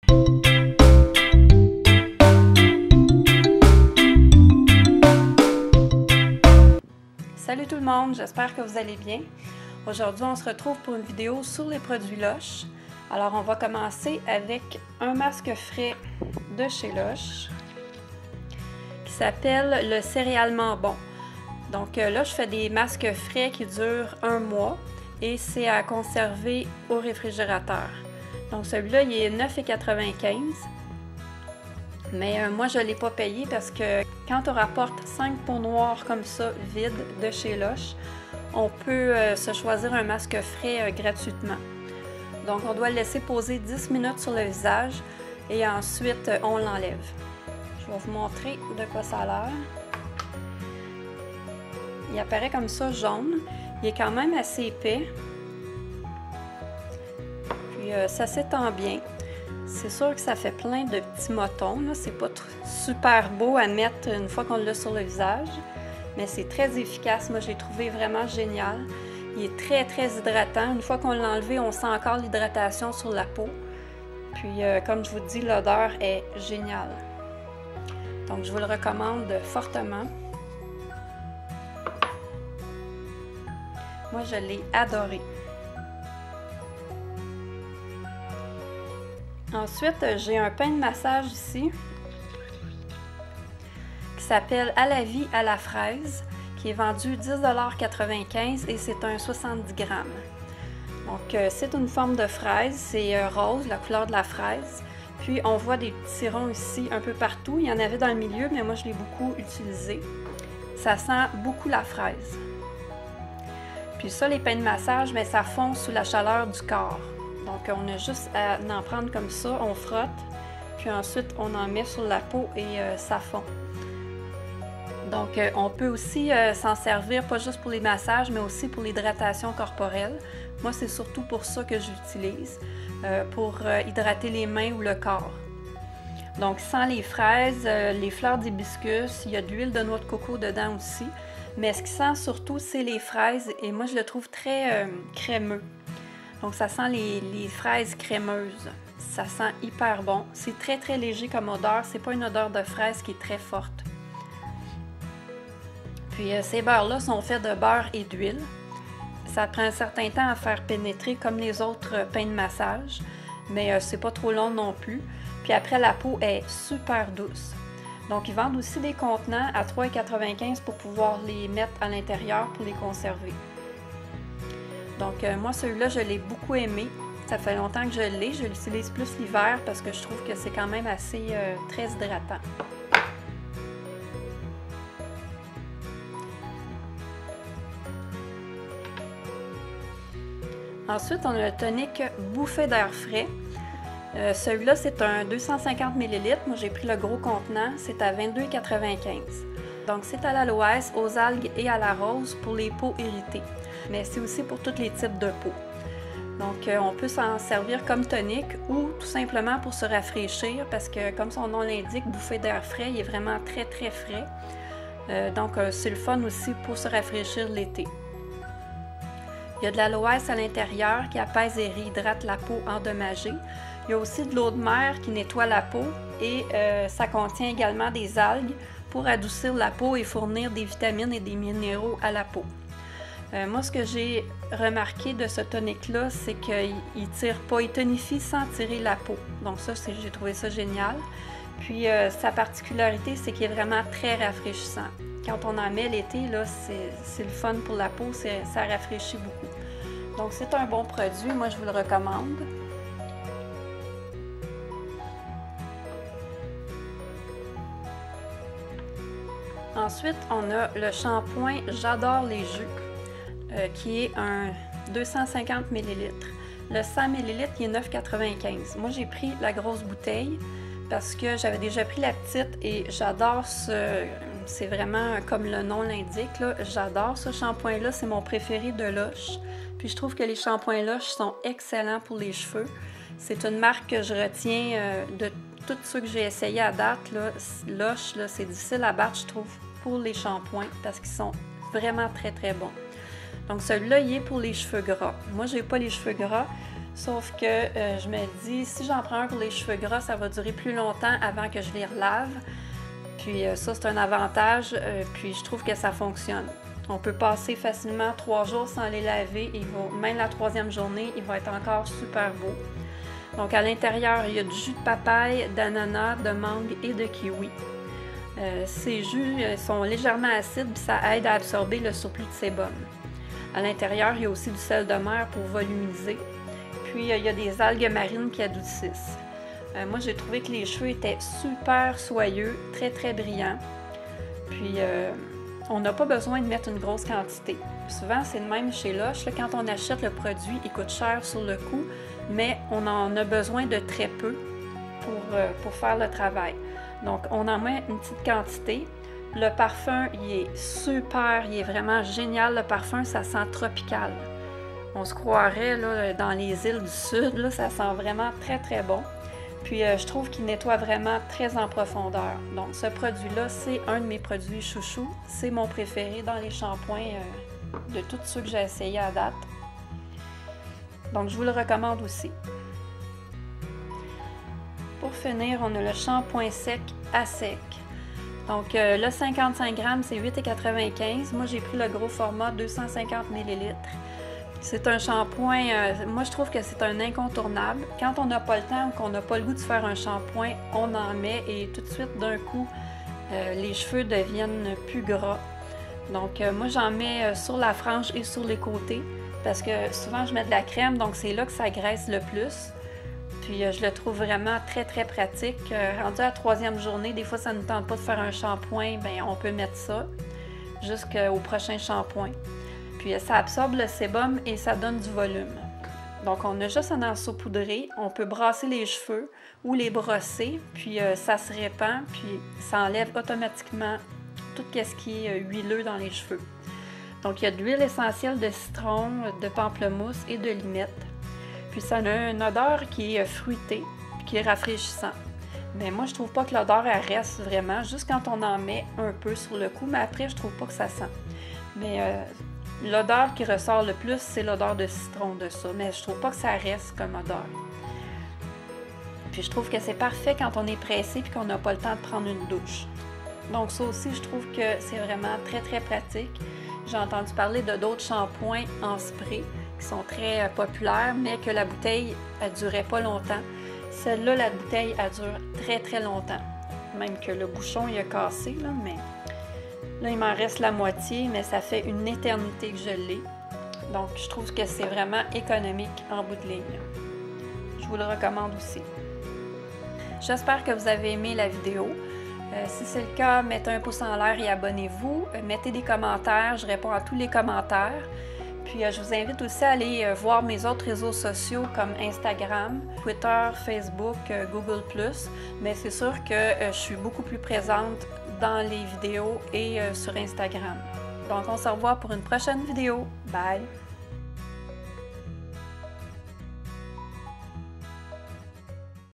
Salut tout le monde, j'espère que vous allez bien. Aujourd'hui, on se retrouve pour une vidéo sur les produits Lush. Alors, on va commencer avec un masque frais de chez Lush qui s'appelle le Céréalement Bon. Donc là, je fais des masques frais qui durent 1 mois et c'est à conserver au réfrigérateur. Donc celui-là, il est 9,95 $. Mais moi, je ne l'ai pas payé parce que quand on rapporte 5 pots noirs comme ça, vides, de chez Lush, on peut se choisir un masque frais gratuitement. Donc, on doit le laisser poser 10 minutes sur le visage et ensuite, on l'enlève. Je vais vous montrer de quoi ça a l'air. Il apparaît comme ça, jaune. Il est quand même assez épais. Puis, ça s'étend bien. C'est sûr que ça fait plein de petits motons. C'est pas super beau à mettre une fois qu'on l'a sur le visage, mais c'est très efficace. Moi, je l'ai trouvé vraiment génial. Il est très, très hydratant. Une fois qu'on l'a enlevé, on sent encore l'hydratation sur la peau. Puis, comme je vous dis, l'odeur est géniale. Donc, je vous le recommande fortement. Moi, je l'ai adoré. Ensuite, j'ai un pain de massage ici qui s'appelle À la vie à la fraise, qui est vendu 10,95 $ et c'est un 70 grammes. Donc, c'est une forme de fraise, c'est rose, la couleur de la fraise. Puis, on voit des petits ronds ici un peu partout. Il y en avait dans le milieu, mais moi, je l'ai beaucoup utilisé. Ça sent beaucoup la fraise. Puis ça, les pains de massage, bien, ça fond sous la chaleur du corps. Donc, on a juste à en prendre comme ça, on frotte, puis ensuite, on en met sur la peau et ça fond. Donc, on peut aussi s'en servir, pas juste pour les massages, mais aussi pour l'hydratation corporelle. Moi, c'est surtout pour ça que j'utilise, pour hydrater les mains ou le corps. Donc, sans les fraises, les fleurs d'hibiscus, il y a de l'huile de noix de coco dedans aussi. Mais ce qui sent surtout, c'est les fraises et moi, je le trouve très crémeux. Donc, ça sent les fraises crémeuses. Ça sent hyper bon. C'est très, très léger comme odeur. C'est pas une odeur de fraise qui est très forte. Puis, ces beurres-là sont faits de beurre et d'huile. Ça prend un certain temps à faire pénétrer comme les autres pains de massage. Mais c'est pas trop long non plus. Puis après, la peau est super douce. Donc, ils vendent aussi des contenants à 3,95 $ pour pouvoir les mettre à l'intérieur pour les conserver. Donc, moi, celui-là, je l'ai beaucoup aimé. Ça fait longtemps que je l'ai. Je l'utilise plus l'hiver parce que je trouve que c'est quand même assez très hydratant. Ensuite, on a le tonique bouffée d'air frais. Celui-là, c'est un 250 ml. Moi, j'ai pris le gros contenant. C'est à 22,95 $. Donc, c'est à l'aloès, aux algues et à la rose pour les peaux irritées. Mais c'est aussi pour tous les types de peau. Donc, on peut s'en servir comme tonique ou tout simplement pour se rafraîchir parce que, comme son nom l'indique, bouffée d'air frais, il est vraiment très, très frais. Donc, c'est le fun aussi pour se rafraîchir l'été. Il y a de l'aloès à l'intérieur qui apaise et réhydrate la peau endommagée. Il y a aussi de l'eau de mer qui nettoie la peau et ça contient également des algues pour adoucir la peau et fournir des vitamines et des minéraux à la peau. Moi, ce que j'ai remarqué de ce tonique-là, c'est qu'il ne tire pas, il tonifie sans tirer la peau. Donc ça, j'ai trouvé ça génial. Puis, sa particularité, c'est qu'il est vraiment très rafraîchissant. Quand on en met l'été, là, c'est le fun pour la peau, ça rafraîchit beaucoup. Donc, c'est un bon produit, moi, je vous le recommande. Ensuite, on a le shampoing J'adore les jus, qui est un 250 ml. Le 100 ml, il est 9,95 $. Moi, j'ai pris la grosse bouteille parce que j'avais déjà pris la petite et j'adore c'est vraiment comme le nom l'indique, j'adore ce shampoing-là, c'est mon préféré de Lush. Puis je trouve que les shampoings Lush sont excellents pour les cheveux. C'est une marque que je retiens de tous ceux que j'ai essayé à date. Lush, c'est difficile à battre, je trouve, pour les shampoings parce qu'ils sont vraiment très, très bons. Donc celui-là, il est pour les cheveux gras. Moi, j'ai pas les cheveux gras. Sauf que je me dis, si j'en prends un pour les cheveux gras, ça va durer plus longtemps avant que je les relave. Puis ça, c'est un avantage, puis je trouve que ça fonctionne. On peut passer facilement 3 jours sans les laver, et même la 3e journée, il va être encore super beau. Donc à l'intérieur, il y a du jus de papaye, d'ananas, de mangue et de kiwi. Ces jus sont légèrement acides, puis ça aide à absorber le surplus de sébum. À l'intérieur, il y a aussi du sel de mer pour volumiser. Puis il y a des algues marines qui adoucissent. Moi, j'ai trouvé que les cheveux étaient super soyeux, très très brillants. Puis on n'a pas besoin de mettre une grosse quantité. Souvent, c'est le même chez Lush. Quand on achète le produit, il coûte cher sur le coup, mais on en a besoin de très peu pour faire le travail. Donc, on en met une petite quantité. Le parfum, il est super, il est vraiment génial. Le parfum, ça sent tropical. On se croirait là, dans les îles du Sud, là, ça sent vraiment très très bon. Puis je trouve qu'il nettoie vraiment très en profondeur. Donc ce produit-là, c'est un de mes produits chouchous. C'est mon préféré dans les shampoings de tous ceux que j'ai essayés à date. Donc je vous le recommande aussi. Pour finir, on a le shampoing sec à sec. Donc le 55 grammes, c'est 8,95 $. Moi, j'ai pris le gros format 250 ml. C'est un shampoing, moi je trouve que c'est un incontournable. Quand on n'a pas le temps ou qu'on n'a pas le goût de faire un shampoing, on en met et tout de suite, d'un coup, les cheveux deviennent plus gras. Donc moi j'en mets sur la frange et sur les côtés parce que souvent je mets de la crème, donc c'est là que ça graisse le plus. Puis je le trouve vraiment très très pratique. Rendu à la 3e journée, des fois ça ne nous tente pas de faire un shampoing, bien on peut mettre ça jusqu'au prochain shampoing. Puis ça absorbe le sébum et ça donne du volume. Donc on a juste à en saupoudrer, on peut brasser les cheveux ou les brosser, puis ça se répand, puis ça enlève automatiquement tout ce qui est huileux dans les cheveux. Donc il y a de l'huile essentielle de citron, de pamplemousse et de limette. Puis ça a une odeur qui est fruitée, puis qui est rafraîchissant. Mais moi je trouve pas que l'odeur reste vraiment, juste quand on en met un peu sur le cou, mais après je trouve pas que ça sent. Mais l'odeur qui ressort le plus, c'est l'odeur de citron de ça, mais je trouve pas que ça reste comme odeur. Puis je trouve que c'est parfait quand on est pressé et qu'on n'a pas le temps de prendre une douche. Donc ça aussi, je trouve que c'est vraiment très très pratique. J'ai entendu parler de d'autres shampoings en spray qui sont très populaires, mais que la bouteille ne durait pas longtemps. Celle-là, la bouteille, elle dure très très longtemps. Même que le bouchon, il a cassé, là, mais... Là, il m'en reste la moitié, mais ça fait une éternité que je l'ai. Donc, je trouve que c'est vraiment économique en bout de ligne. Je vous le recommande aussi. J'espère que vous avez aimé la vidéo. Si c'est le cas, mettez un pouce en l'air et abonnez-vous. Mettez des commentaires, je réponds à tous les commentaires. Puis, je vous invite aussi à aller voir mes autres réseaux sociaux comme Instagram, Twitter, Facebook, Google+. Mais c'est sûr que je suis beaucoup plus présente dans les vidéos et sur Instagram. Donc, on se revoit pour une prochaine vidéo. Bye!